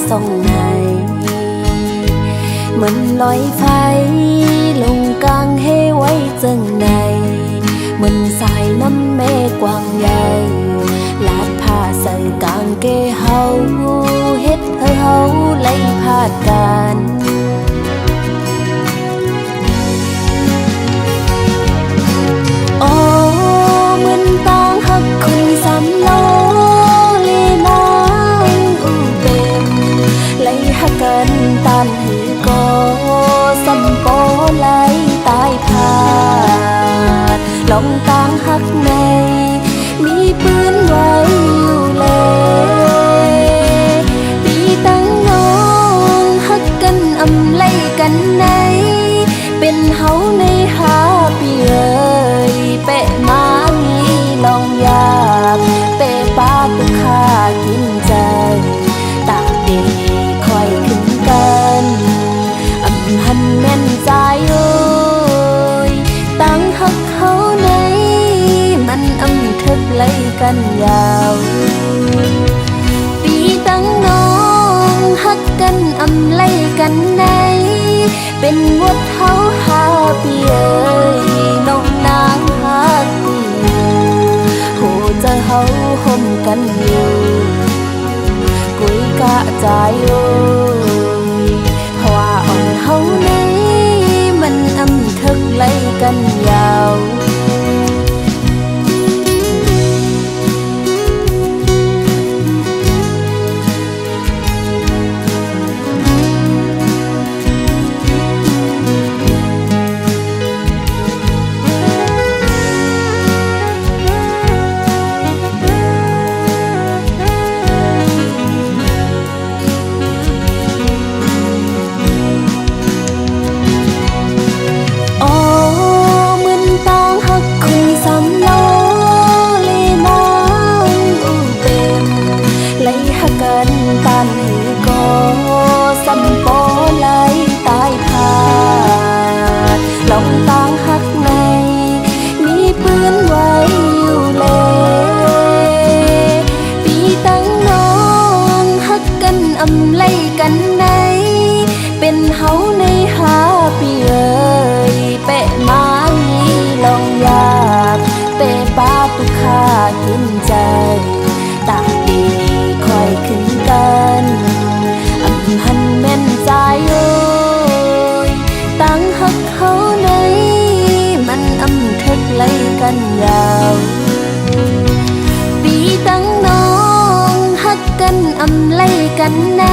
ส่องให้มันลอยไฟลงกลางให้ไว้จังในมันสายน้ำแม่กว้างใหญ่ลาดผ้าใส่กางเกเฮาเฮ็ดให้เฮาไล่พาดกันโอ้มันต่างหักคนสามล้อเลนางอูเต็มไล่หักกันตานหือก็สัมปอไล่ตายพาดลองต่างหักในมีปืนไว้อยู่เลยตีตั้งน้องหักกันอำไล่กันในเป็นเฮาในหาปีเอ่ยเปะมามีลองยากเปะปาตุกขากินใจตาดีคอยขึ้นกันอำหันแม่นใจเอ้ยตั้งหักเขาในมันอำทึกไล่กันยาวตีตั้งน้องหักกันอำไล่กันในเป็นวัดเฮาหาปีเอ่ยน้องนางหักตีโหจะเฮาห่มกันอยู่กุยกะใจเอ้ยเพราะว่าอ่อนเฮาในมันอำทึกไล่กันยาวลองต่างหักในมีปืนไว้อยู่เลยปีตั้งน้องหักกันอำไล่กันในเป็นเฮาในหาปีเอ่ยเปะมามีลองยากเปะปาตุกขากินใจตาดีคอยขึ้นกันอำหันแม่นใจเอ้ยตั้งหักเขาในมันอำทึกไล่กันยาวปีตั้งน้องหักกันอำไล่กันใน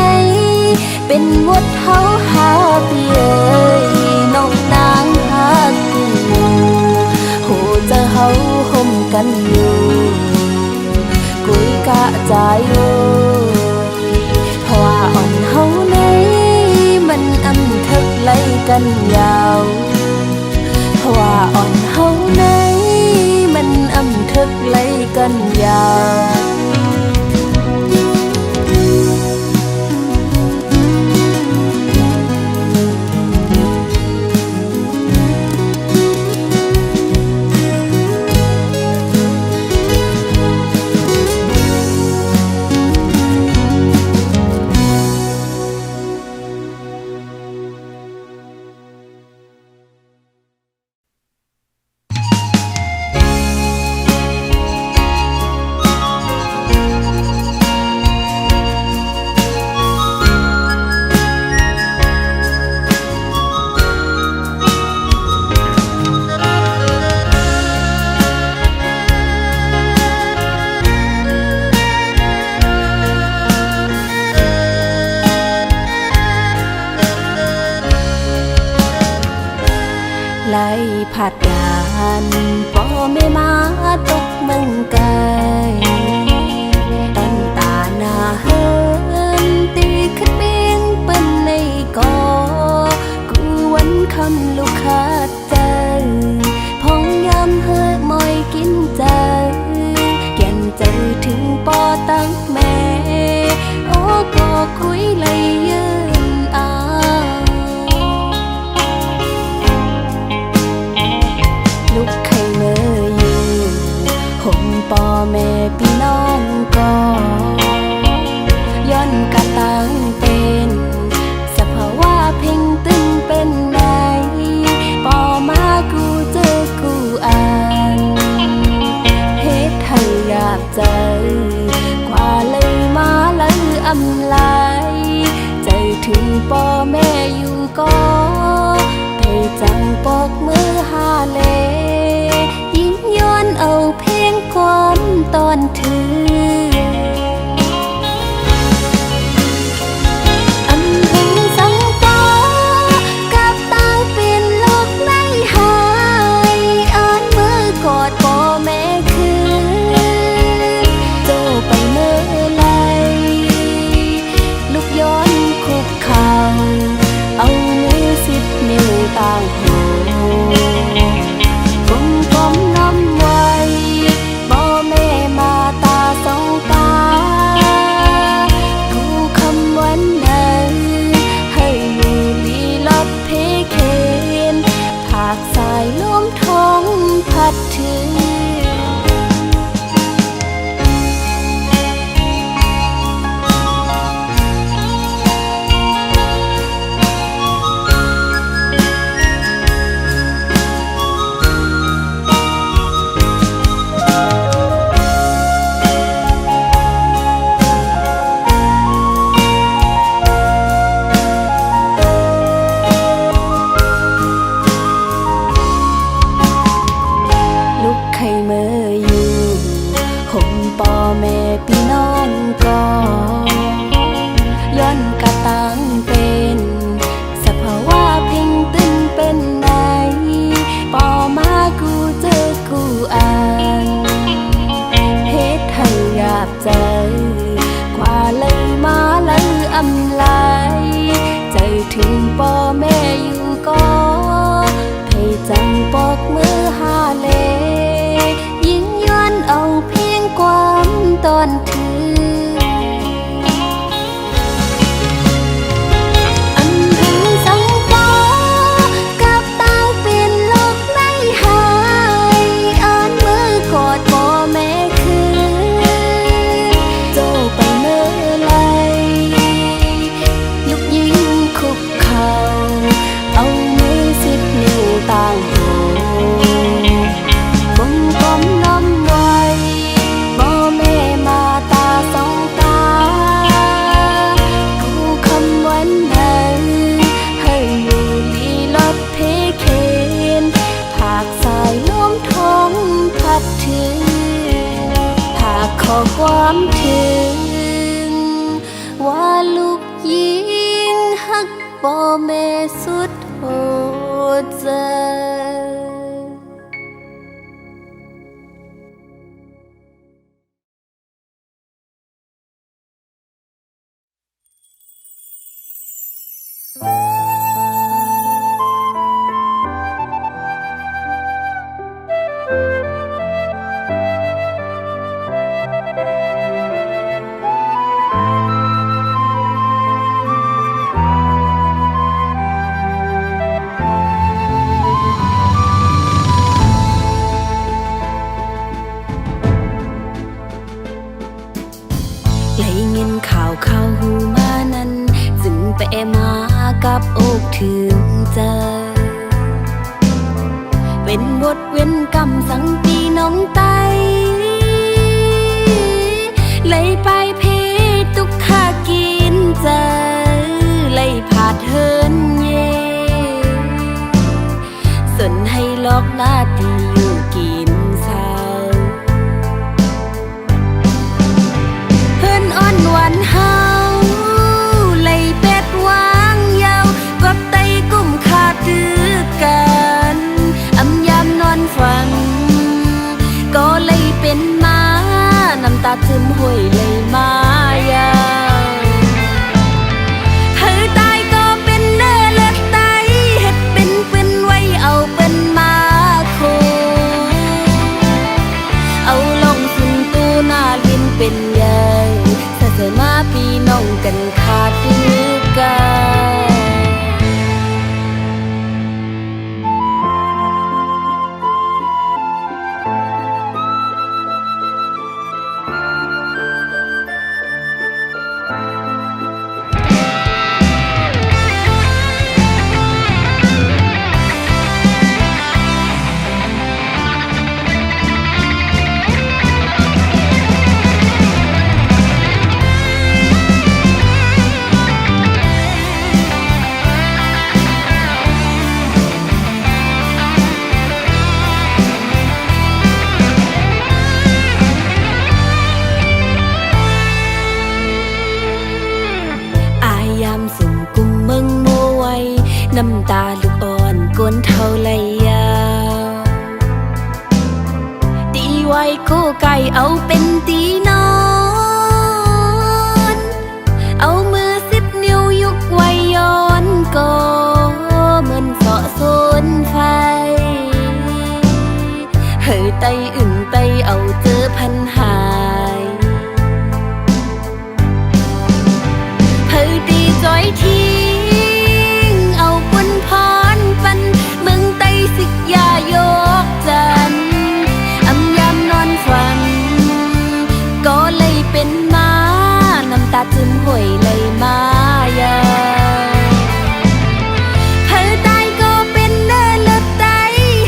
เป็นวัดเฮาหาปีเอ่ยน้องนางหักกูโหจะเฮาห่มกันอยู่กุยกะใจเอ้ยเพราะว่าอ่อนเฮาในมันอำทึกไล่กันยาวเพราะว่าอ่อนเฮาในมันอำทึกไล่กันยาวไล่ผาดยานป่อแม่มาตกเมืองไกลตันตาหน้าเฮินตีขึ้นเบียงเปิ้นในกอกูวันคำลูกขาดใจพองยามเฮิดมอยกินใจแก่นใจถึงปอตั้งแม่โอ้ก็คุยเลยยืนลูกไข่เมื่ออยู่ ถึงพ่อแม่อยู่ก็ให้จังปอกมือหาเลยิ่งย้อนเอาเพลงความตอนถือถึงพ่อแม่อยู่ก็ให้จังปอกมือหาเลยิ่งย้อนเอาเพียงความตอนถืออันถึงสังปอกับตาเป็นโลกไม่หายอ่านมือกอดพ่อแม่คือโจไปเมื่อไรยุกยิงคุกเอามือ10 นิ้วต่างหูกลมกลมน้อมไว้บ่แม่มาตาสองตาคู่คำวันนั้นให้อยู่ลีลอดเพเคนผากสายลมท้องพัดถึงหากขอความถึงว่าลูกยิงหักพ่อแม่สุดหัวใจ ได้ยินข่าวเข้าหูมานั้นจึงไปมากับอกถึงใจเป็นบทเว้นกรรมสังปีน้องไตเลยไปเพตุกขากินใจเลยผาดเฮินเย่สนให้ลอกหน้าตีอยู่กินเศร้าเฮินอ่อนหวานเฮาเลยเป็ดวางยาวกบไตกุ้มขาดดื้อกันอำยามนอนฝันก็เลยเป็นมาน้ำตาซึมห้วยเลยมายาวเธอตายก็เป็นเนื้อเลือดไตเฮ็ดเป็นปืนไว้เอาเป็นมาโคเอาลงสุนตูหน้าลิ้นเป็นใหญ่ศาสนาพี่น้องกันขาดดื้อกัน น้ำตาลูกอ่อนก้นเท่าไหลยาวตีไว้คู่ไก่เอาเป็นตีนอนเอามือ10 นิ้วยุกไว้ย้อนก็เหมือนเสาะโซนไฟเฮ้ยไตอึ่งไตเอาเจอพันหายเฮ้ยตีจอยทิ้งเอาปนพรปันเมืองไตสิกยายกจันอำยามนอนฝันก็เลยเป็นมาน้ำตาจึมห่วยไหลมายาเฮ้ยตายก็เป็นเนื้อเลือดไต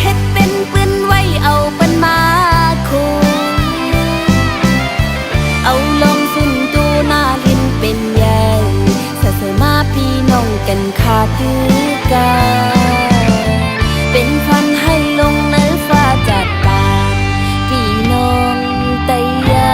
เฮ็ดเป็นปืนไว้เอาปันมาคูเอาลงสุนตูหน้าลิ้นเป็นใหญ่สะเสมาพี่น้องกันขาดคือกันเป็นพันให้ลงเนื้อฟ้าจัดปากพี่น้องไตยา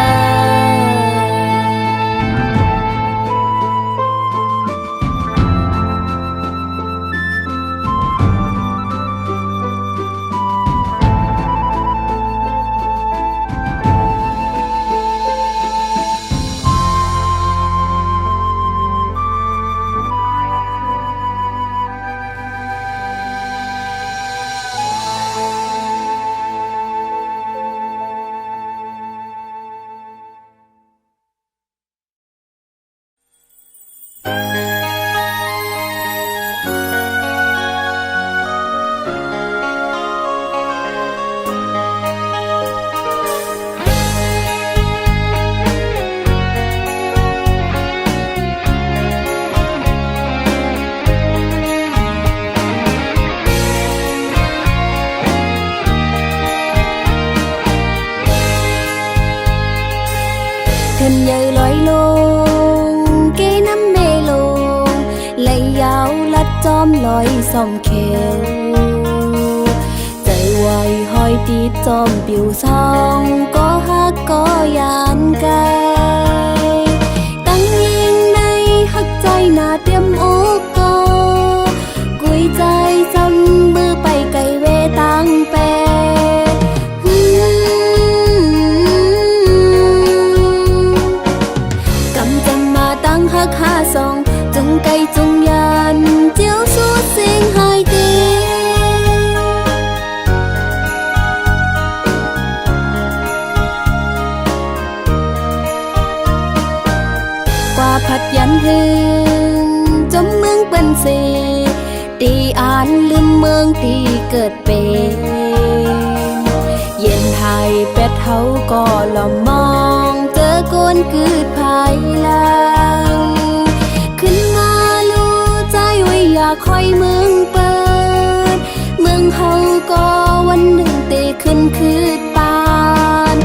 ขึ้นใหญ่ลอยลงเกน้ำเมลงไหลยาวลัดจอมลอยส่อมเขวใจไวหอยตีจอมปิวซองก็ฮักก็ยานไกลตั้งยิงในฮักใจหน้าเตรียมอกก็กุยใจจำมือไปไกลเวตั้งแปฮักหาสองจงไกลจงยานเจียวสู้เสียงหายเดีกว่าพัดยันหืนจมเมืองเป็นสีตีอ่านลืมเมืองตีเกิดเป็นเย็นไทยเป็ดเฮาก็ละมองเจอโกนกืดภายหลังขึ้นมาลู่ใจไว้อยากคอยเมืองเปิดเมืองเฮาก็วันหนึ่งเตะขึ้นคืดปาน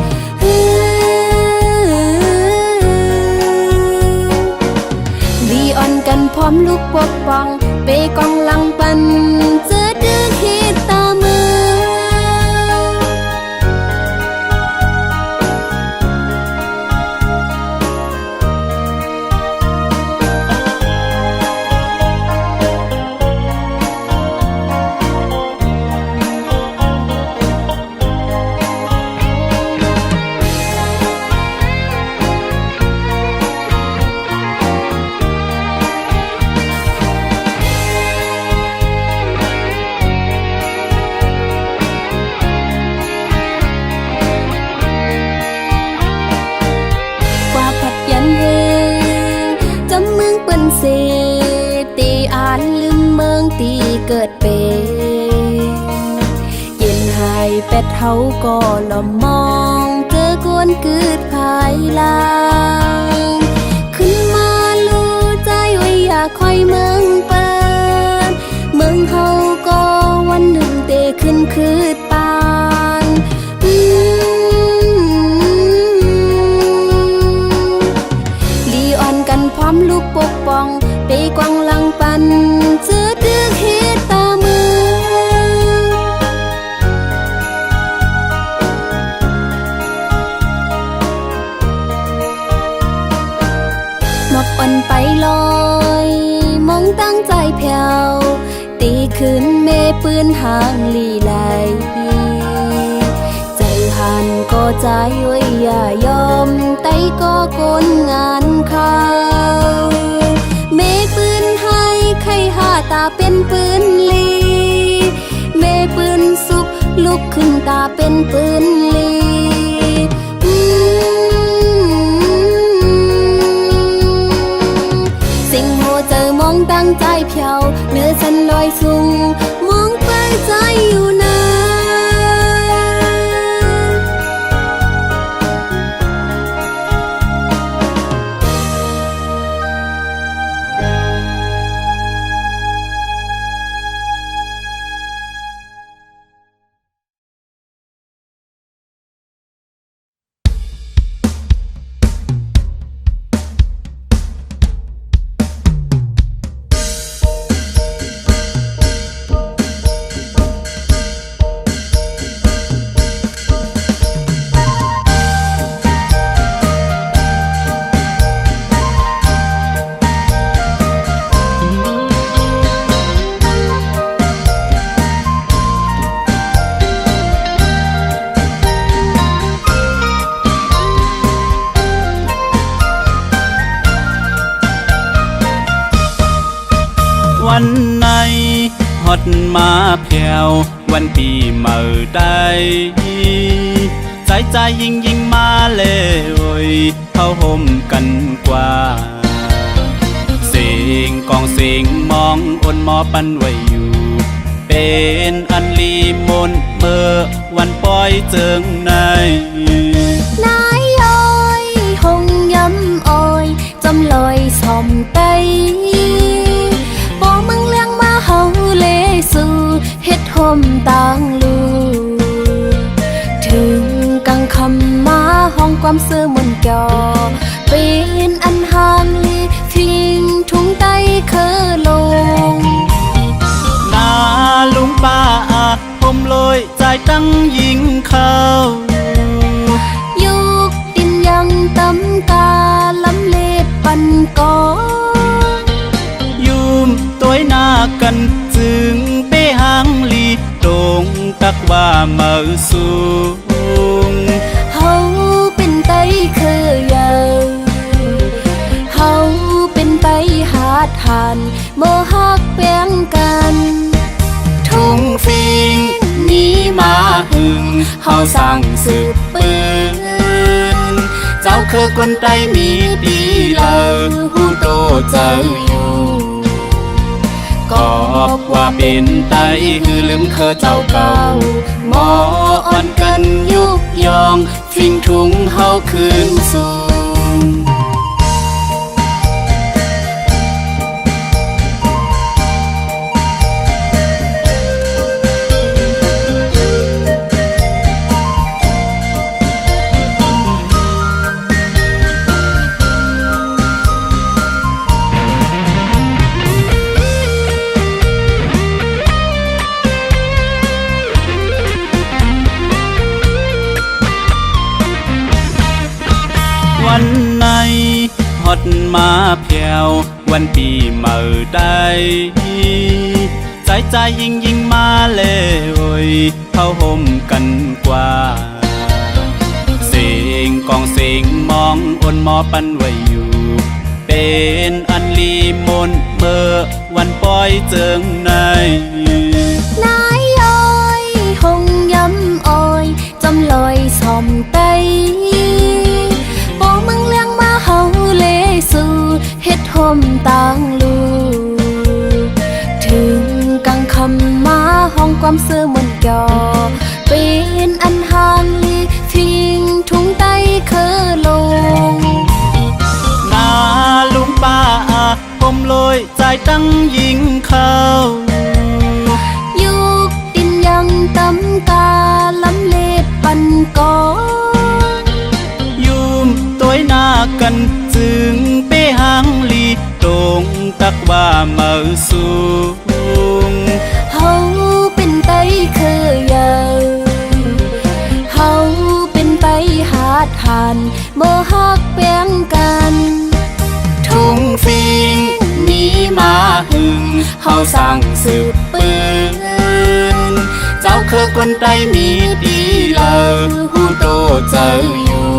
ดีอ่อนกันพร้อมลูกปกป้องเปกองลังปันเจอดื้อเฮ็ดตาเมืองสีตีอ่านลืมเมืองตีเกิดเป็นเย็นหายเป็ดเฮาก็ละมองเจอกวนกืดภายหลังขึ้นมาลู่ใจไว้อยากคอยเมืองเปิดเมืองเฮาก็วันหนึ่งเตะขึ้นคืดปานลีอ่อนกันพร้อมลูกปกป้องไปกวางลังปันเจอดื้อเฮ็ดตาเมืองมอกอ่อนไปลอยมอง นห่างลีไหลใจหันก็ใจไว้อย่ายอมไต้ก็กลงานเขาเมปืนให้ใครหาตาเป็นปืนลีเมปืนสุกลุกขึ้นตาเป็นปืนลีสิ่งหัวเจอมองตั้งใจเพียวเนื้อฉันลอยสูงมองไปใจอยู่นะ วันไหนฮอดมาแผ่ววันปีเมื่อใดใจยิ่งมาเลยเข้าห่มกันกว่าเสียงกองเสียงมองอ่อนหมอปันไว้อยู่เป็นอันลีมนเมื่อวันปล่อยเจิงในนายอ้อยหงย้ำอ้อยจำลอยสอมไตบอกมึงเลี้ยงมาเฮาเลสู่เฮ็ดห่มต่างลูถึงกังคำมาห้องความซื่อมนจอเป็นอันห่างลีทิ้งทุ่งไตเคอลงนาลุงป้าผมลอยใจตั้งยิงเขายุกดินยังตำตาลำเล็บปันกอยุมตัวหน้ากันจึงไปหางลีตรงตักว่ามาสูงเฮาเป็นไตเคยาวเฮาเป็นไตหาทานโมหักแป้งกันทุ่งฟิงนี้มาหึงเฮาสั่งสืบปืนเจ้าคือคนไตมีดีเลอหูโตเจ้าอยู่ก็ว่าเป็นไตคือลืมเคอเจ้าเก่าหมออ่อนกันยุบยองฟิงทุ่งเฮาคืนสู่วันไหนฮอดมาแผ่ววันปีเมื่อใดใจยิ่งมาเลยเข้าห่มกันกว่าเสียงกองเสียงมองอ่อนหมอปันไว้อยู่เป็นอันลีมนเมื่อวันปล่อยเจิงในนายอ้อยหงย้ำอ้อยจำลอยสอมไตบอกมึงเลี้ยงมาเฮาเลสู่เฮ็ดห่มต่างลูถึงกังคำมาห้องความซื่อมนจอเป็นอันห่างลีทิ้งทุ่งไตเคอลงนาลุงป้าผมลอยใจตั้งยิงเขายุกดินยังตำตาลำเล็บปันกอยุมตัวหน้ากันจึงไปหางลีตรงตักว่ามาสูงเฮาเป็นไตเคยาวเฮาเป็นไตหาทานโมหักแป้งกันทุ่งฟิงนี้มาหึงเฮาสั่งสืบปืน คือคนใต้มีดีเลอหูโตเจออยู่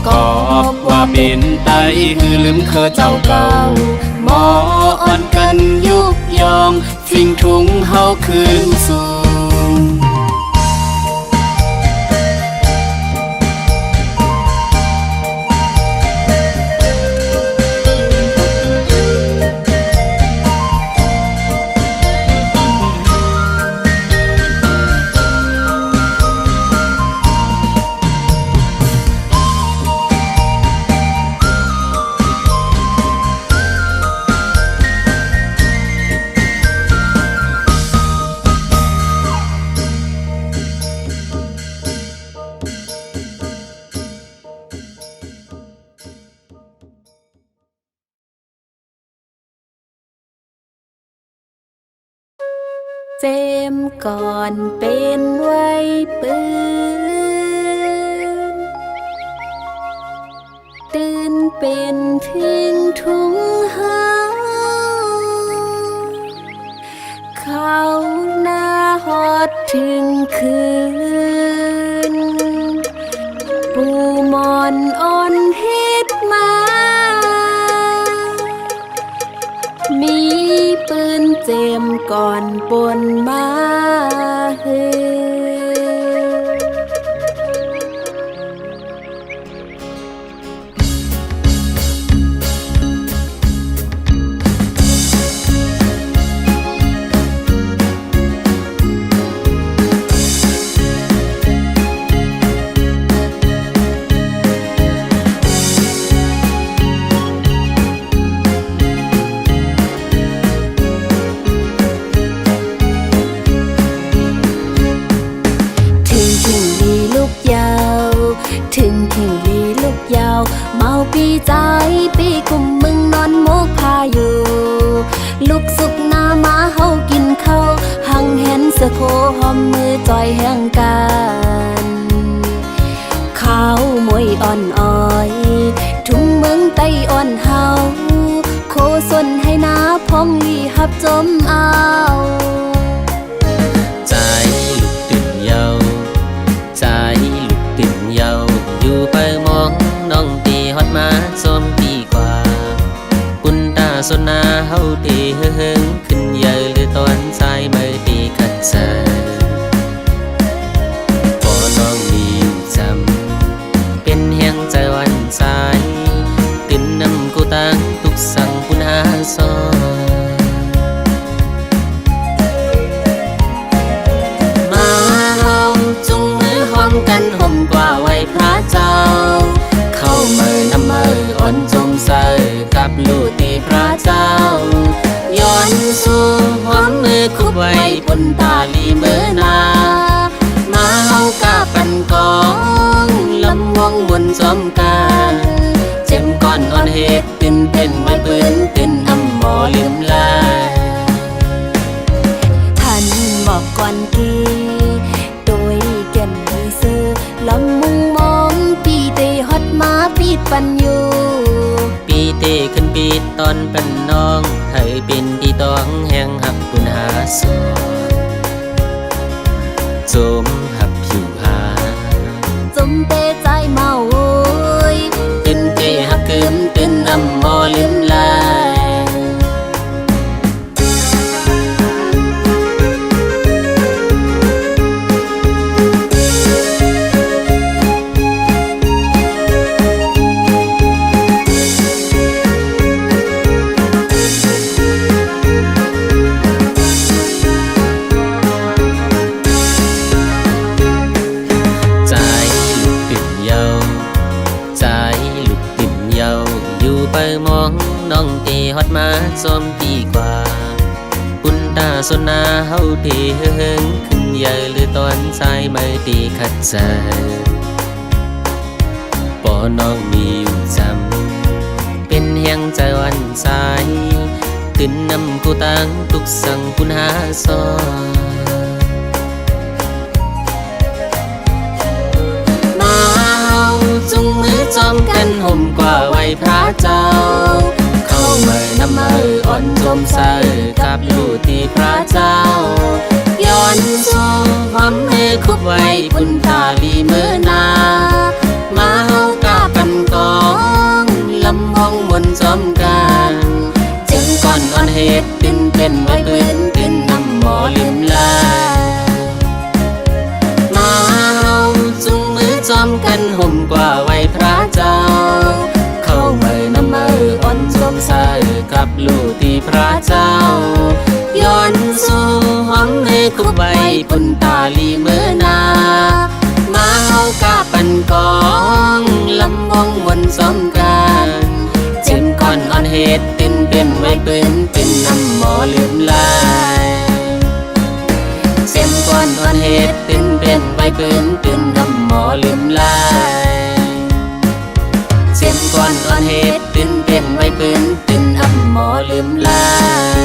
ก็ว่าเป็นไตคือลืมเคอเจ้าเก่าหมออ่อนกันยุกยองฟิงทุงเฮาคืนสู่เจมก่อนเป็นไว้ปืนตื่นเป็นทิ้งทุงหาเขาหน้าฮอดถึงคืนปูมอนอ่อนเฮ็ดมามีปืนเจมก่อนปนมาเฮปีใจปีกุมมึงนอนมุกพาอยู่ลูกสุกหน้ามาเฮากินข้าวหังเห็นเสือโคหอมมือจอยแห่งกันข้าวมวยอ่อนอ้อยทุ่งเมืองไต้อ่อนเฮาโคสนให้นาพองลีหับจมเอาใจลูกตื่นเยาใจลูกตื่นเยาอยู่ไปมองน้องตีฮอดมาส้มปีกว่าปุนตาสนนาเฮาตีเฮิงขึ้นเยอะหรือตอนสายเมื่อตีขัดเสพอน้องมีจำเป็นเฮียงใจวันสายตื่นนำกูตั้งทุกสั่งปุนหาซอมาเฮาจุงมือห้อมกันห่มกว่าไว้พระเจ้าเข้าเมื่อนำมืออ่อนจมใส่กับลูกตีพระเจ้าย้อนสู่หอมมือคุบไว้บนตาลีเมื่อนามาเฮากะปันกองลำวงบนจอมกันเจ็มก้อนอ่อนเฮ็ดตื่นเป็นไว้ปืนตื่นอำหมอลืมลายท่านบอกก่อนกีโดยแก่นมีซื้อลำมุงมองปีเตฮอดมาปีดปันอยู่ปีเตขึ้นปีตอนเป็นน้องให้เป็นปีตองแห่งหักปุณหาสอนจมหักผิวหาจมเตใจเมาโวยตื่นเตหักเกินตื่นอำมอลืมลายน้องตีฮอดมาส้มปีกว่าปุนตาสนนาเฮาตีเฮิงขึ้นเยอะหรือตอนสายเมื่อตีขัดใจปอน้องมีอยู่จำเป็นเฮียงใจวันสายตื่นนำกูตั้งทุกสั่งปุนหาซอมาเฮาจุงมือจอมกันห่มกว่าไว้พระเจ้าเข้าเมื่อนำมืออ่อนจมใส่กับลูกที่พระเจ้าย้อน โซหอมเฮคุบไว้ปุ่นตาลีเมื่อนามาเฮากะกันกองลำห้องมนซ้อมกันจึงก่อนอ่อนเหตุตื่นเป็นไว้ปืนตื่นน้ำหมอลืมลามาเฮาจุงมือจอมกันห่มกว่าไว้พระเจ้าเข้าเมื่อน้ำมืออ่อนสมใสกับลูกที่พระเจ้าย้อนสู่หอมเฮคุบไว้ปุ่นตาลีเมื่อนามาเฮากะปันกองลำวงวนซ้อมกันเจ็บก่อนอ่อนเหตุตื่นเป็นไว้ปืนเป็นน้ำหมอลืมลายเจ็บก่อนอ่อนเหตุตื่นเป็นไว้ปืนเป็นน้ำหมอลืมลายเจ็บก่อนอ่อนเหตุตื่นเป็นไว้ปืนเป็นน้ำหมอลืมลาย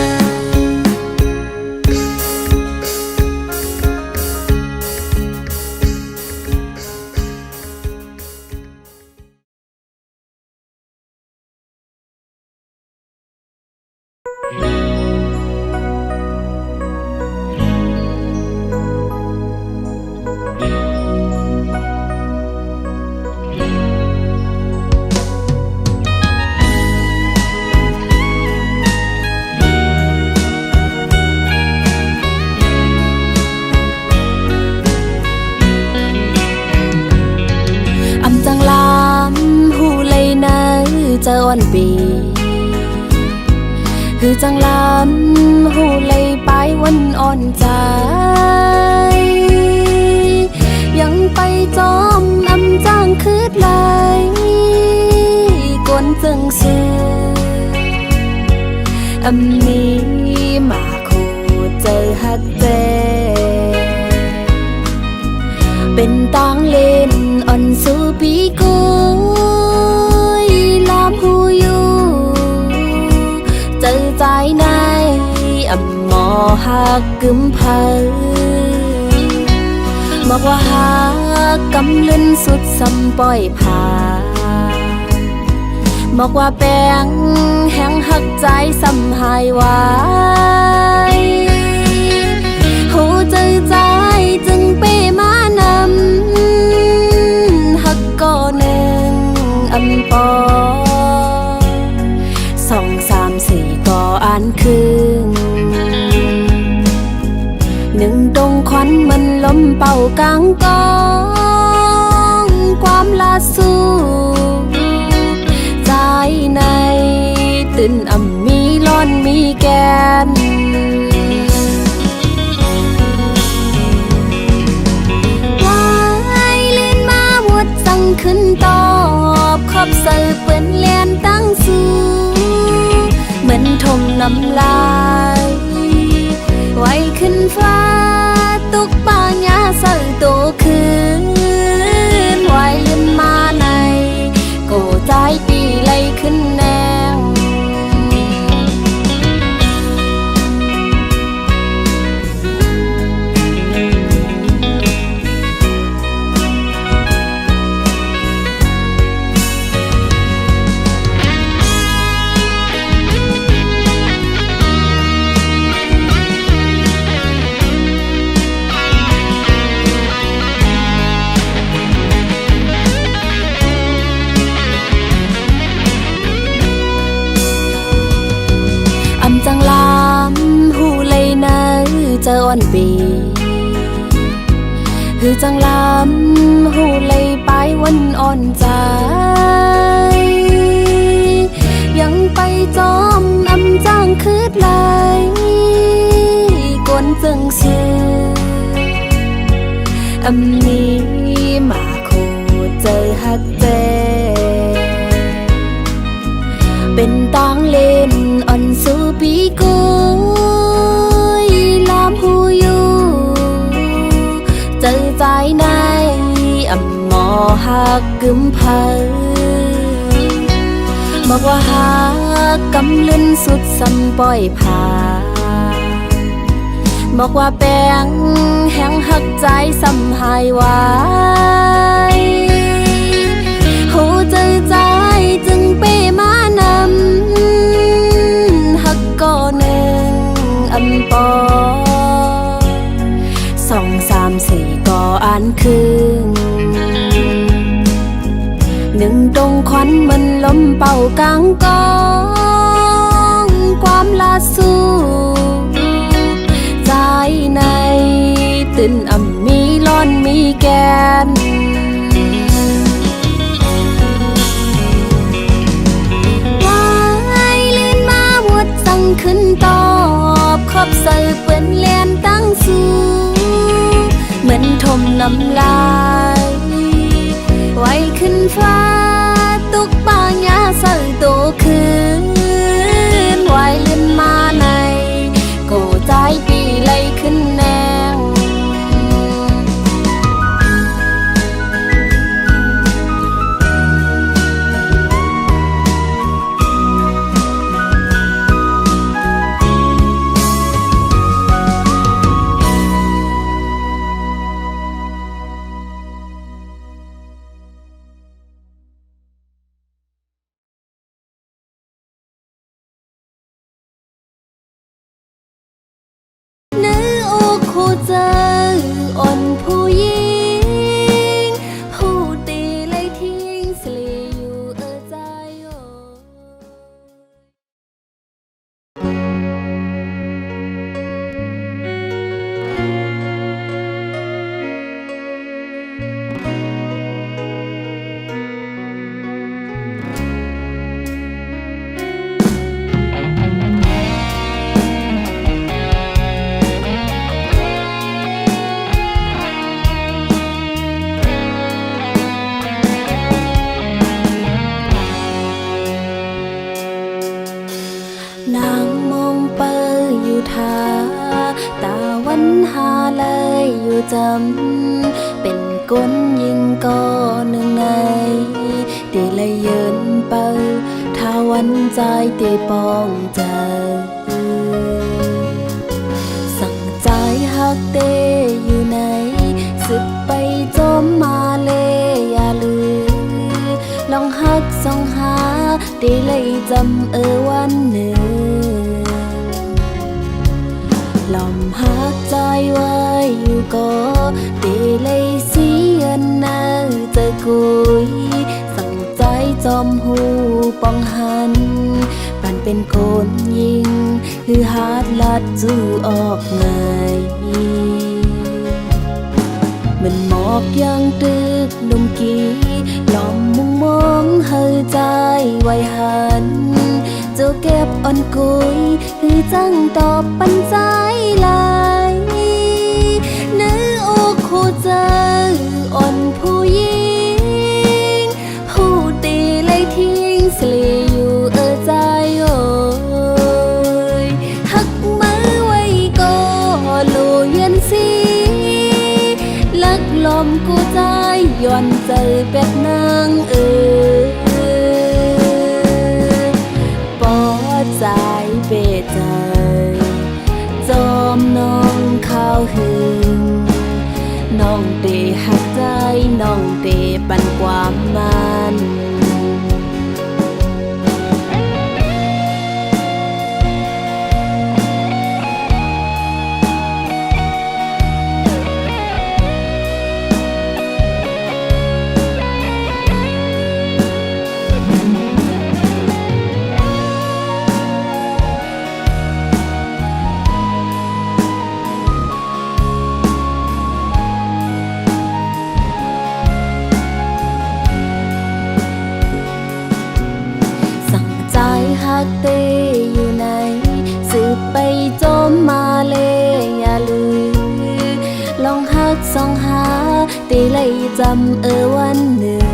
จังลำหูเลยนะจะอ่อนปีคือจังลำหูเลยไปวันอ่อนใจยังไปจอมอำจ้างคืดไหลกวนจึงซื้ออำนี้มาคู่เจอฮักเจเป็นตังเล่นอ่อนสู่ปีกุยลามหูอยู่เจอใจในอ่ำหมอหักกึมเพอบอกว่าหักกำลืนสุดสำปล่อยผ่าบอกว่าแปงแห้งหักใจสำหายไว้หูเจอใจจึงเปมานำหักก่อหนึ่งอำปอสองสามสี่ก่ออ่านครึ่งหนึ่งตรงควันมันล้มเป่ากลางกองความลาสู้ใจในตื่นอ่ำมีร้อนมีแกนขึ้นตอบขอบใส่เปื้อนเลียนตั้งสูเหมือนทมน้ำลายไว้ขึ้นฟ้าตุกปางยาใส่โตคืนไว้ลืมมาในโกใจปีไล่ขึ้นแนงจังลำหูเลยนะจะอ่อนปีคือจังลำหูเลยไปวันอ่อนใจยังไปจอมอำจ้างคืดไหลกวนจึงซื้ออำนี้มาคู่เจอฮักเจเป็นตังเล่นอ่อนสู่ปีกุยลามหูอยู่เจอใจในอ่ำหมอหักกึมเพอบอกว่าหักกำลืนสุดสำปล่อยผ่าบอกว่าแปงแห้งหักใจสำหายไว้หูเจอใจจึงเปมานำหักก่อหนึ่งอำปอส กลางกองความลาสู้ใจในตื่นมีร้อนมีแกนขึ้นตอบขอบใส่เปื้อนเลียนตั้งสู้เหมือนทมน้ำลายไว้ขึ้นฟ้าตุกปางยาใส่โตคืนไว้เล่นมาในโกใจปีไล่ขึ้นแนงเจออ่อนผู้หญิงผู้ตีเลยทิ้งสลีอยู่ใจนางมองเปยอยู่ทาตาวันหาเลยอยู่จำเป็นก้นยิงก็หนึ่งในตีเลยเยินเปยถ้าวันใจตีปองเจอสั่งใจหักเตอยู่ไหนสึกไปจมมาเลยอย่าลืมลองหักส่องหาตีเลยจำวันหนึ่งลมหักใจไว้อยู่ก็ตีเลยเสียนนาเจอกุยสั่งใจจอมหูปองหันปันเป็นคนยิงคือหาดลัดจูออกไงมันหมอกยังตึกลมกี้ลอมมุงมองเฮอใจไว้หันเจ้าเก็บอ่อนกุยคือจังตอบปันใจลายเนื้ออกคู่เจออ่อนผู้หญิงผู้ตีเลยทิ้งสลีอยู่ใจโอ้ยหักมือไว้ก็ลูเย็นสีลักลมกูใจย้อนใจเป็ดนางปอดใจเบ็ดใจจอมน้องข้าวหึงน้องเตหักใจน้องเตปันความมันหักเตอยู่ไหนสืบไปจมมาเลยอย่าลืมลองหักส่องหาตีเลยจำวันหนึ่ง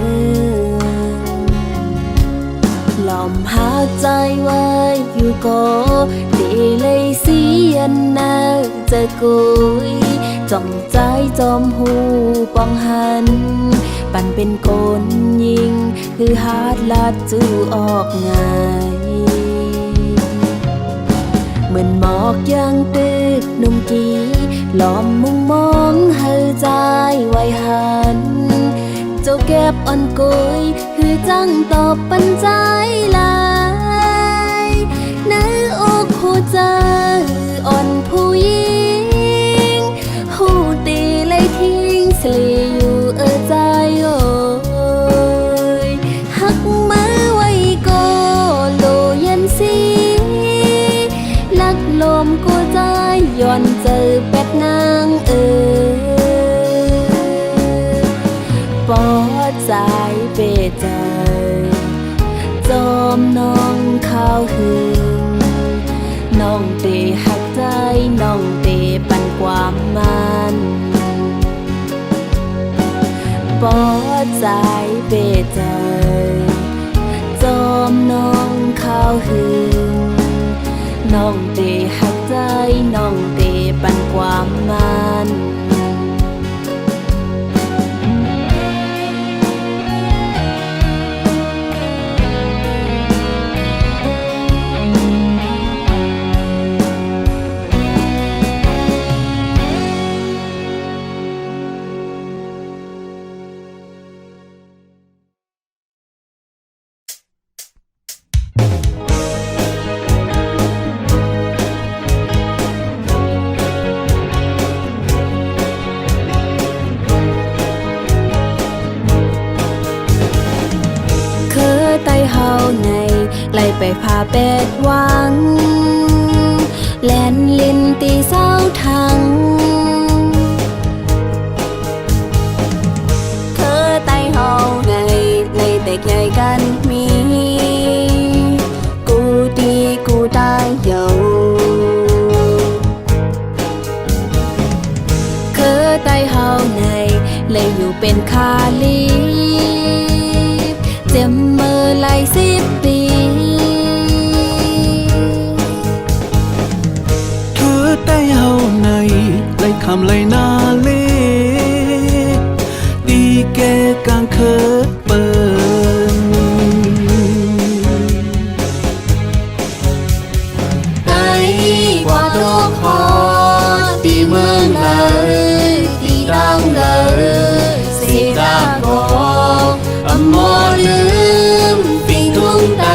ลอมหักใจไว้อยู่ก็ตีเลยเสียนนาเจอกุยจ้องใจจอมหูปองหันปันเป็นคนยิงคือหาดลัดจูออกไงเหมือนหมอกยังตึกนุ่มกี้ล้อมมุงมองเฮอใจไว้หันเจ้าเก็บอ่อนกุยคือจังตอบปันใจลายเนื้ออกคู่เจออ่อนผู้หญิงหูตีเลยทิ้งสลีอยู่ใจโอ้ยหักมือไว้ก่อ ใจเบใจจอมน้องข้าวหึงน้องเตหักใจน้องเตปันความมันเฮาในไล่ไปพาเป็ดหวังแลนลินตีเศร้าทังเธอไตเฮาในไล่แตกใหญ่กันมีกูดีกูได้เยาเธอไตเฮาในไล่อยู่เป็นคาลีเจ็มมือไล่10 ปีเธอได้เฮาในไล่คำไล่นาเลดีแก่กางเคอเปินไต้กว่าดอกคอตีเมืองเลยตีดังเลยสีดาโกอมอลืมปิงทุ่งไต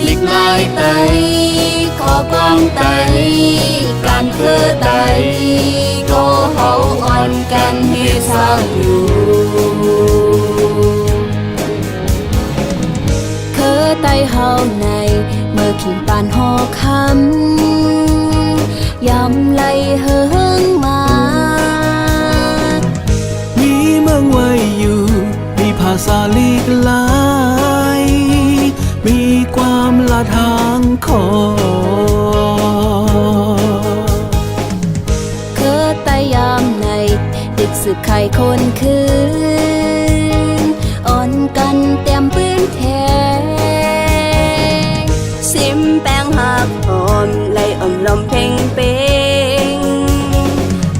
ลิกลายไตขอกวางไตการเพื่อไตก็เฮาอ่อนกันให้สร้างอยู่เคอไตเฮาในเมื่อขิงปานหอคำยำไล่เฮิงมามีเมืองไว้อยู่มีภาษาลีกหลายมีความละทางขอเคอไตยามในดึกสึกไข่คนคืนอ่อนกันเต็มปืนแทงซิมแป้งหักหอมไล่อ่อมลมเพ่งเป้ง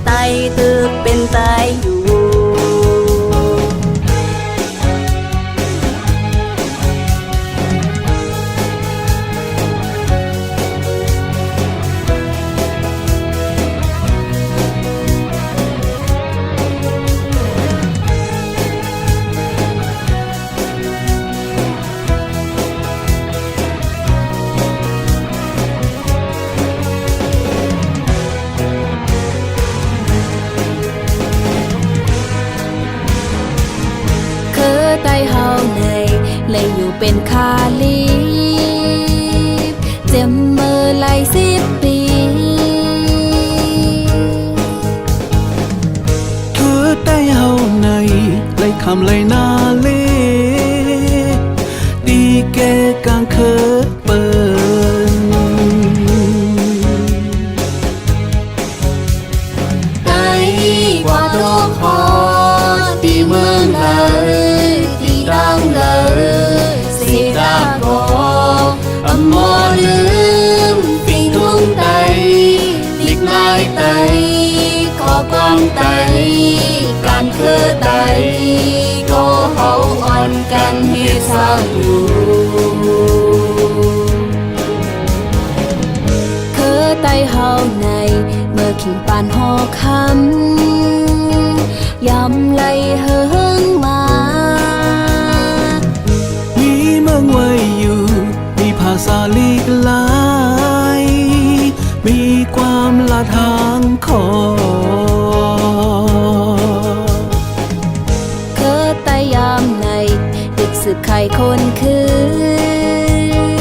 ไตตึกเป็นไตอยู่ไตเฮาในเลยอยู่เป็นคาลีเจ็มมือไล่10 ปีเธอได้เฮาในไล่คำไล่นาเลดีแก่กางเคอเปินไต้กว่าดอกคอตีเมืองเลยตีดังเลยสีดาโกอมอลืมปิงทุ่งไตลิกลายไตขอกวางไตการเพื่อไตก็เฮาอ่อนกันให้สร้างอยู่เคอไตเฮาในเมื่อขิงปานหอคำยำไล่เฮิงมามีเมืองไว้อยู่มีภาษาลีกหลายมีความละทางขอเคอไตยามในดึกสึกไข่คนคื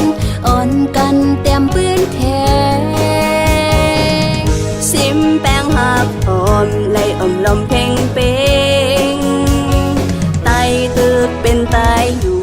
นอ่อนกันเต็มปืนแทงซิมแป้งหักหอมไล่อ่อมลมเพ่งเป้งไตตึกเป็นไตอยู่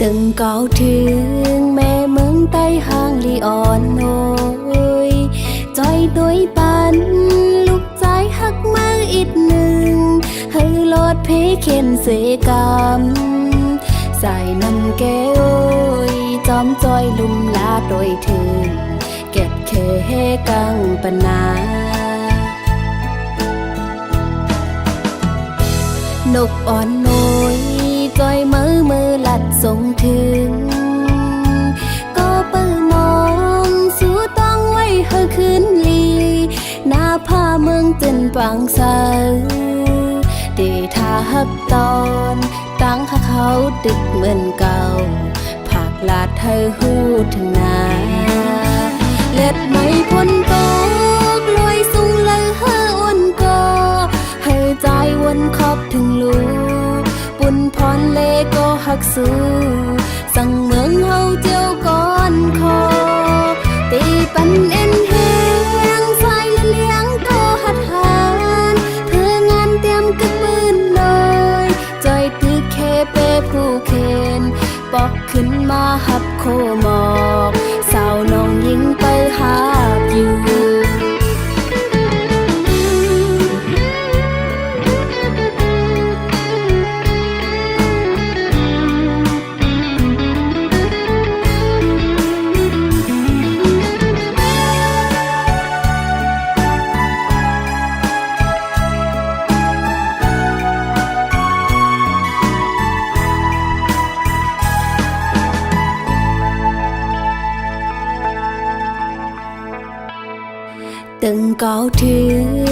ตึงเก่าถึงแม่เมืองใต้ห้างลีอ่อนโอยจอยตัวยปันลูกใจหักมาอีกหนึ่งให้ลอดเพเข็นเสกรรมใส่น้ำแก้วจอมจอยลุมลาโดยถึงเก็ดเคกังปนานกอ่อนน้อยจอยมือลัดส่งถึงก็เปิดมองสู้ต้องไว้เฮอคืนลีหน้าผ้าเมืองจนปังเสาเดทาฮับตอนตั้งเขาดึกเหมือนเก่าผักลาดเธอหูถึงนาเล็ดไม่พ้นตกลอยสูงเลยเฮออ่อนก็ให้ใจวนขอบถึงลูปุ่นพรเลก็หักสู้สั่งเมืองเฮาเจียวก่อนคอตีปันเอ็นแหงสายละเลี้ยงก็หัดหานเพื่องานเตรียมกึกปืนเลยจอยตึกเคเปผู้เคนปอกขึ้นมาหับโคหมอกสาวน้องยิงไปหาอยู่ตึงเก่าถึ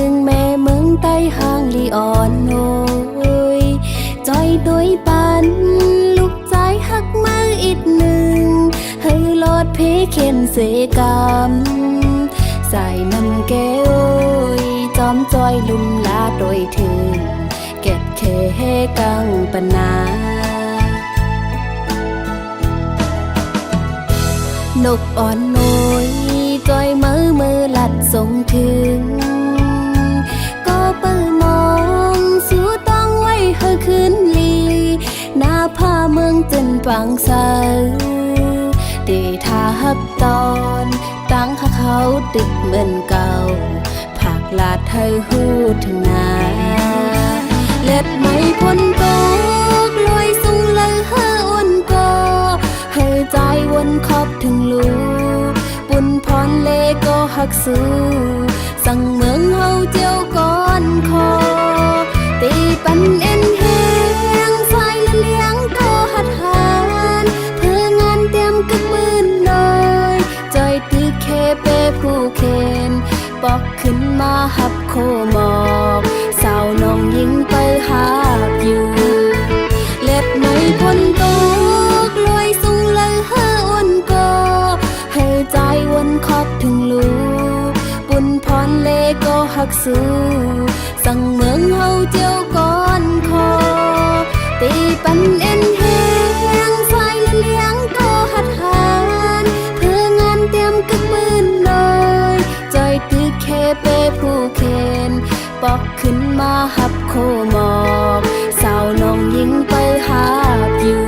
งแม่เมืองใต้ห้างลีอ่อนโอยจอยตัวยปันลูกใจหักมาอีกหนึ่งให้ลอดเพเข็นเสกรรมใส่น้ำแก้วจอมจอยลุมลาโดยถึงเก็ดเคกังปนานกอ่อนน้อยจอยมือลัดส่งถึงก็เปิดมองสู้ต้องไว้เฮอคืนลีหน้าผ้าเมืองจนปังเสาเดทาฮับตอนตั้งเขาดึกเหมือนเก่าผักลาดเธอหูถึงนาเล็ดไม่พ้นตกลอยสูงเลยเฮออ่อนก็ให้ใจวนขอบถึงลูปุ่นพรเลก็หักสู้สั่งเมืองเฮาเจียวก่อนคอตีปันเอ็นแหงสายละเลี้ยงก็หัดหานเพื่องานเตรียมกึกปืนเลยจอยตึกเคเปผู้เคนปอกขึ้นมาหับโคหมอกสาวน้องยิงไปหาอยู่เล็ดไม่พ้นตกลอยสูงเลยเฮออ่อนก็ให้ใจวนขอบถึงลูปุ่นพรเลก็หักสู้สั่งเมืองเฮาเจียวก่อนคอตีปันเอ็นแหงสายละเลี้ยงก็หัดหานเพื่องานเตรียมกึกปืนเลยจอยตึกเคเปผู้เคนปอกขึ้นมาหับโคหมอกสาวน้องยิงไปหาอยู่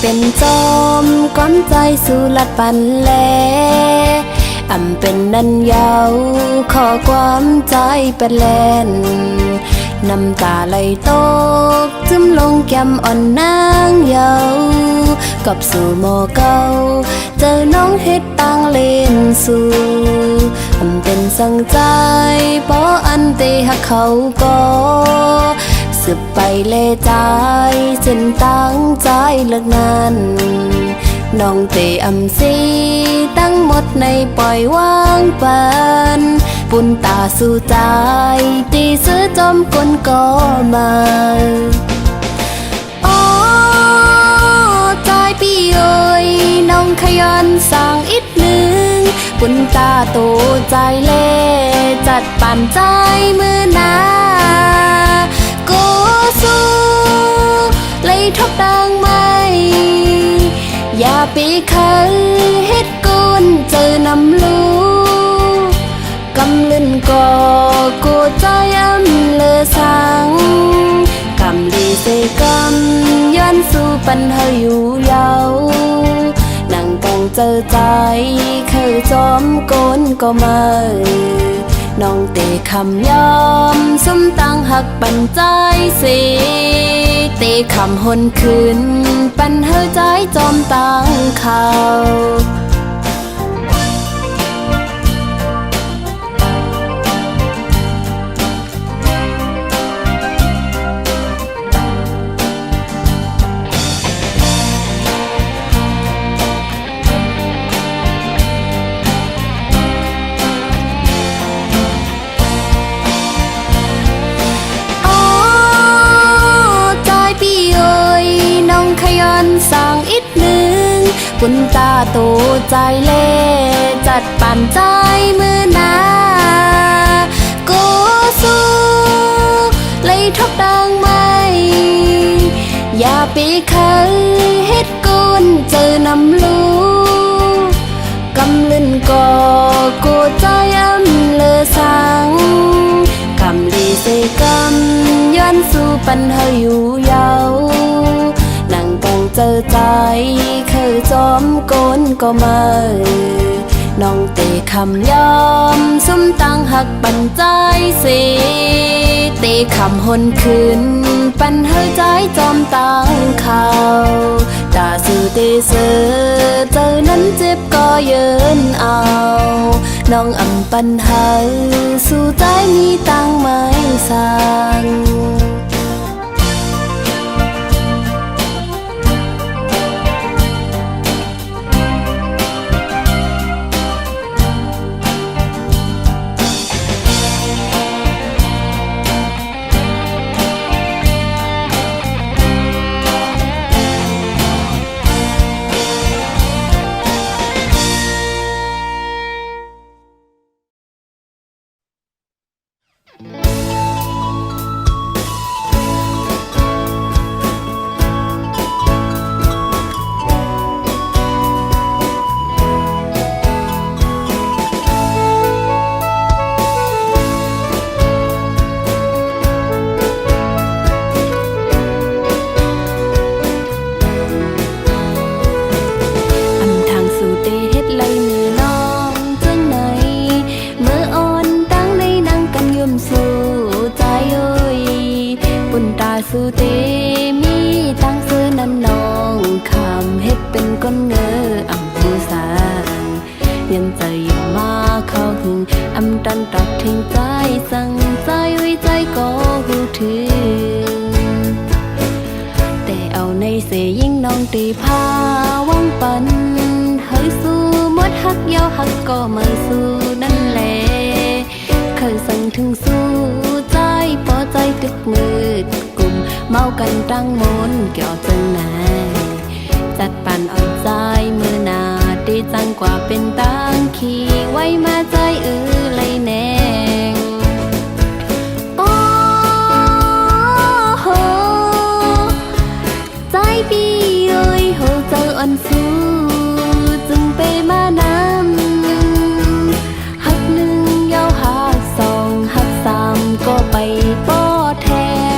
เป็นจอมก้อนใจสู่ลัดปันแลเป็นนันยาวขอความใจเป็นแลนน้ำตาไหลตกจึมลงแก้มอ่อนนางเยากับสู่หมอเก่าเจอน้องเฮ็ดต่างเล่นสู่เป็นสังใจเพราะอันเตหักเขาก็สืบไปเลใจเส้นตั้งใจเลิกนั้นน้องเตสีตั้งหมดในปล่อยวางปันปุ่นตาสู่ใจตีซื้อจอมกลก็มาอ๋อใจพี่เอ๋ยน้องขยันสั่งอีกหนึ่งปุ่นตาโตใจเล่จัดปั่นใจมือนาโกสู้เลยทบดังไหมอย่าปีคันเฮ็ดกุนเจอนำลูกำลึนก่อกูใจเลอสังกำลีเสกำย้อนสู่ปัญหาอยู่ยาวนั่งกังเจอใจเคยจอมโกนก็มาน้องเตะคำยอมสมตั้งหักปันใจสิเตะคำหนคืนปันเฮอใจจอมตั้งเขาสั่งอีกหนึ่งปุ่นตาโตใจเล่จัดปั่นใจมือนาโกสู้เลยทบดังไหมอย่าปีคันเฮ็ดกุนเจอนำลูกำลึนก่อกูใจเลอสังกำลีเสกำย้อนสู่ปัญหาอยู่ยาวนั่งกังเจอใจเคยจอมโกนก็มาน้องเตะคำยอมสมตั้งหักปันใจสิเตะคำหนคืนปันเฮอใจจอมตั้งเขาตาสู่เตเสอเจอนั้นเจ็บก็เยินเอาน้องปันหาสู่ใจมีตั้งไม่สั่งสู่เตมีตั้งซื้อนั้นน้องคำเฮ็ดเป็นก้นเงอผู้สางยันใจอยู่มาเข้าถึงตันตัดทิ้งใจสั่งใจไว้ใจก็หูถึงแต่เอาในเสยิ่งน้องตีพาวังปันเฮ้ยสู้มดหักยาวหักก็มาสู้นั่นแหละเคยสั่งถึงสู้ใจพอใจตึกมืดเมากันตั้งมนเกี่ยวจังไหนจัดปั่นอ่อนใจมือนาดีจังกว่าเป็นตั้งขี่ไว้มาใจเลยแนงโอ้โหใจพี่เอ้ยโหเจออ่อนสู้จึงไปมานำหักหนึ่งยาวหักสองหักสามก็ไปป้อแท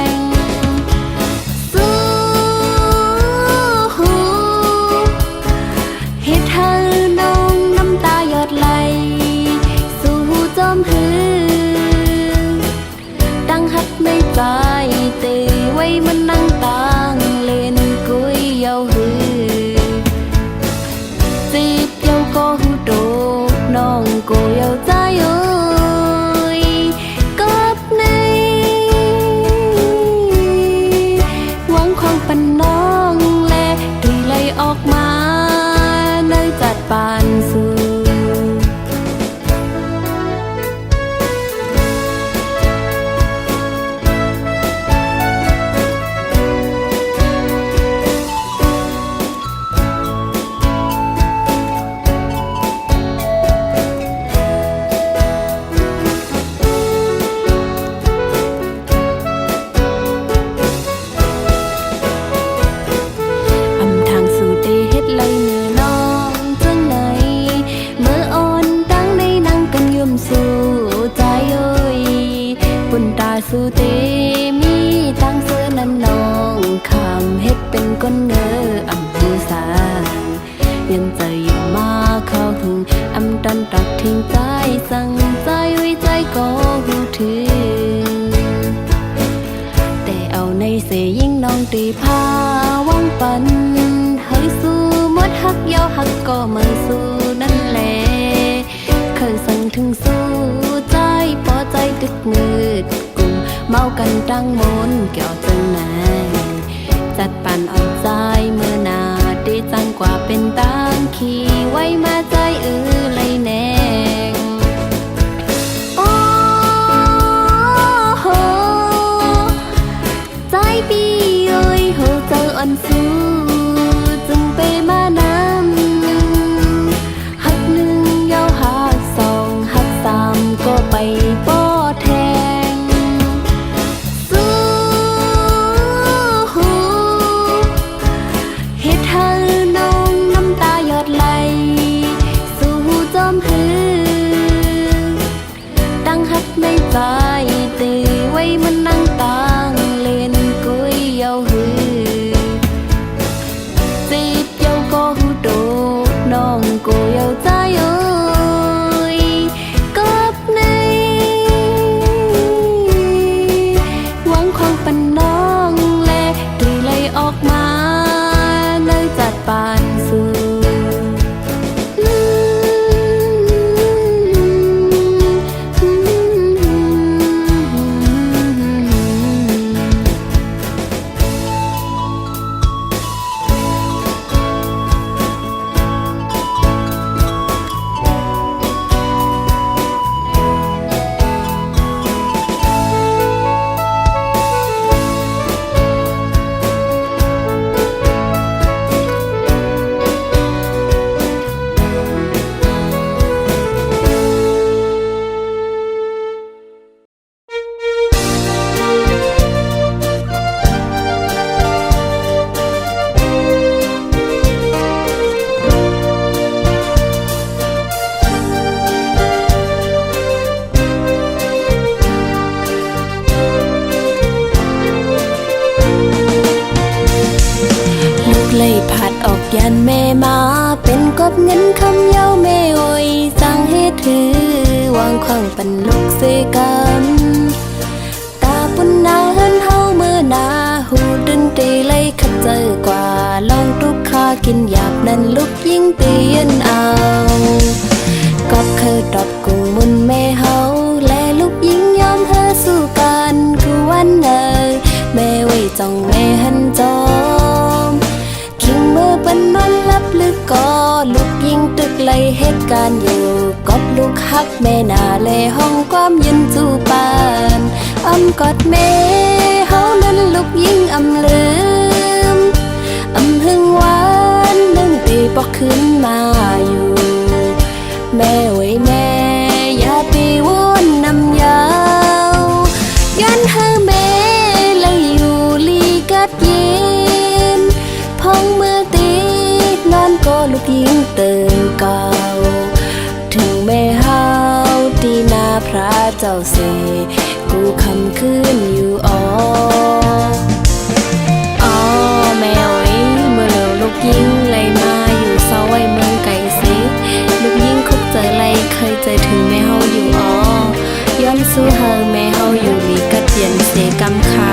ง อำหูสางยังใจอยู่มาเข้าถึงอำดันตักทิ้งใจสั่งใจไว้ใจก็หูถึงแต่เอาในเสยิ่งน้องตีพาวังปันเฮ้ยสู้มดฮักยาวฮักก็ไม่สู้นั่นแหละเคยสั่งถึงสู้ใจพอใจดึกมืดกุมเมากันดังมนเกี่ยวจังไหนจัดปันเอาใจเมื่อนาดีจังกว่าเป็นตังขี่ไว้มาใจเลยแนงโอ้โหใจปีเอ้ยโหเจออ่อนสู้จึงไปมานำหักหนึ่งยาวหักสองหักสามก็ไปป้อแทงสู้เฮ็ดให้น้องน้ำตาหยดไหลสู้จอมหือตั้งหักในใจตีไว้มันนั่งตางเล่นกุยเยาหือจีบเยาก็หูโดน้องก็เยาใจเอ้ยกับในหวังความเป็นน้องและตีเลยออกมาเลยจัดปานสู่เลยผัดออกยันแม่มาเป็นกบเงินคำเย้าแม่โอยสั่งให้ถือวางขวางปันลูกเสกันตาปุ่นนาเฮินเฮาเมื่อนาหูดึนตีเลยขัดเจอกว่าลองทุกข้ากินหยาบนั้นลูกยิ่งเตียนเอาก็เคยตอบกุ้งมุนแม่เฮาและลูกยิ่งยอมเฮอสู้กันคือวันเนยแม่ไว้จ้องแม่หันจอมเมื่อปันนอนลับลึกก็ลูกยิงตึกไล่เหตุการณ์อยู่กอบลูกฮักแม่นาเลห้องความยืนจูปานอำกอดแม่เฮานั้นลูกยิงอำลืมอำหึงหวานนึ่งตีปอกขึ้นมาอยู่แม่ไว้แม่อย่าตีวนนำยาวยันให้แม่เลยอยู่ลีกัดเย็นพองเมื่อตีนอนก็ลูกยิงตื่นเก่าถึงแม่เฮาตีนาพระเจ้าเสกูคำคืนอยู่อ๋อแม่โอ้ยเมื่อเร็วลูกยิงเลยมาอยู่เศร้าไว้เมืองไก่สิลูกยิงคุกเจอไรเคยเจอถึงแม่เฮาอยู่อ๋อย้อนสู้เฮาแม่เฮาอยู่ลีกัดเย็นเสกำคา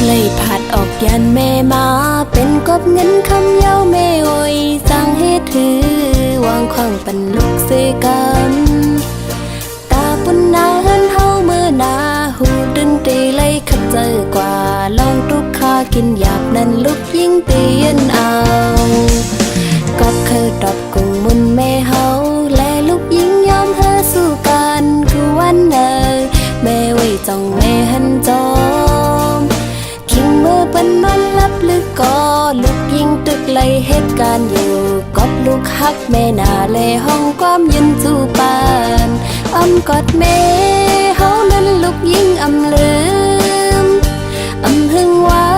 เลยผัดออกยันแม่มาเป็นกบเงินคำเย้าแม่โอยสั่งให้ถือวางขวางปันลูกเสกันตาปุ่นนาเฮินเฮาเมื่อนาหูดึนตีเลยขัดเจอกว่าลองทุกข้ากินหยาบนั้นลูกยิ่งเตียนเอาก็เคยตอบกุ้งมุนแม่เฮาและลูกยิ่งยอมเฮอสู้กันคือวันเนยแม่ไว้จ้องแม่หันจอมเมื่อปันนอนลับลึกก็ลูกยิงตึกไล่เหตุการณ์อยู่กอบลูกฮักแม่นาเลห้องความยืนจูปานอำกอดแม่เฮานั้นลูกยิงอำลืมอำหึงหวา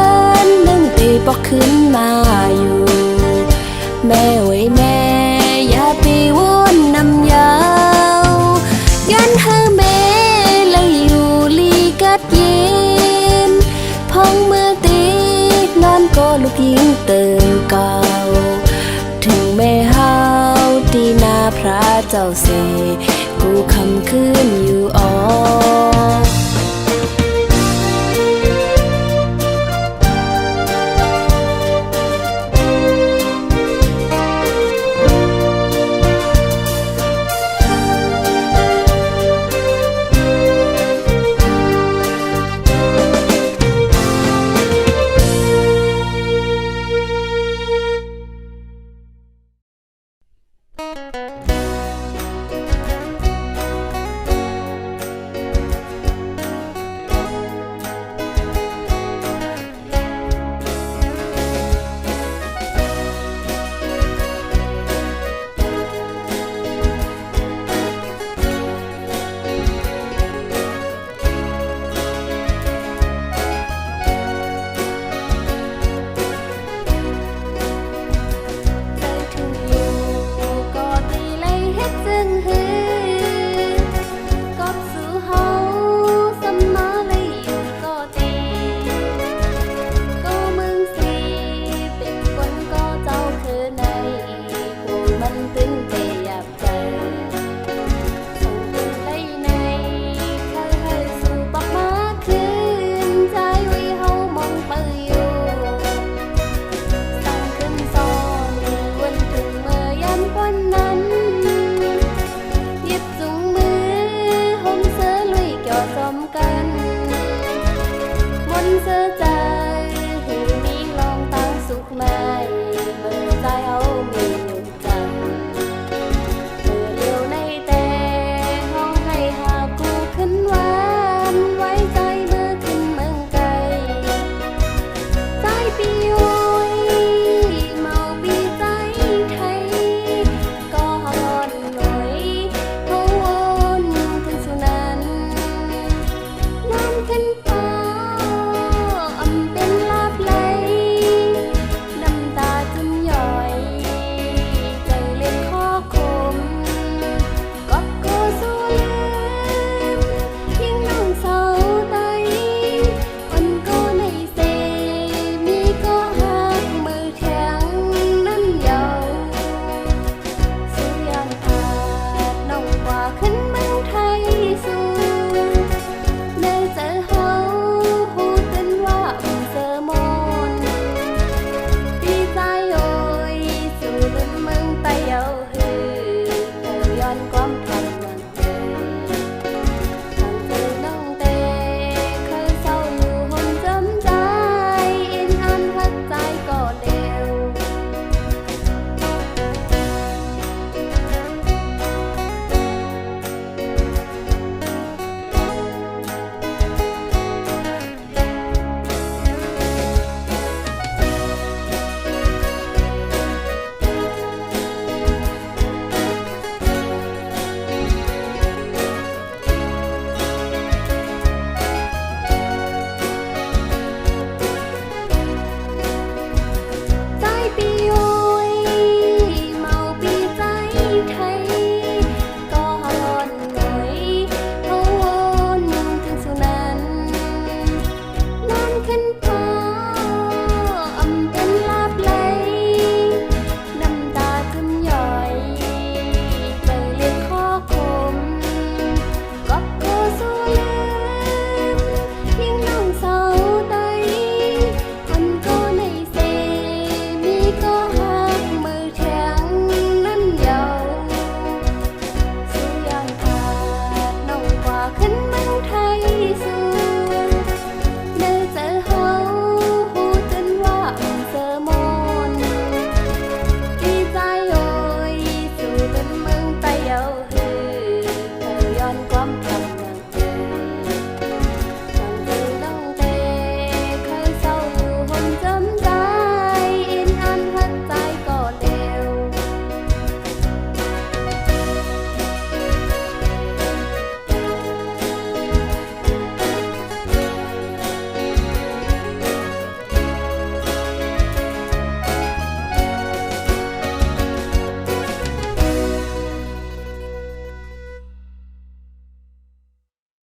นนึ่งตีปอกขึ้นมาอยู่แม่ไว้แม่อย่า พระเจ้าเสกูคำคืนอยู่อ่อน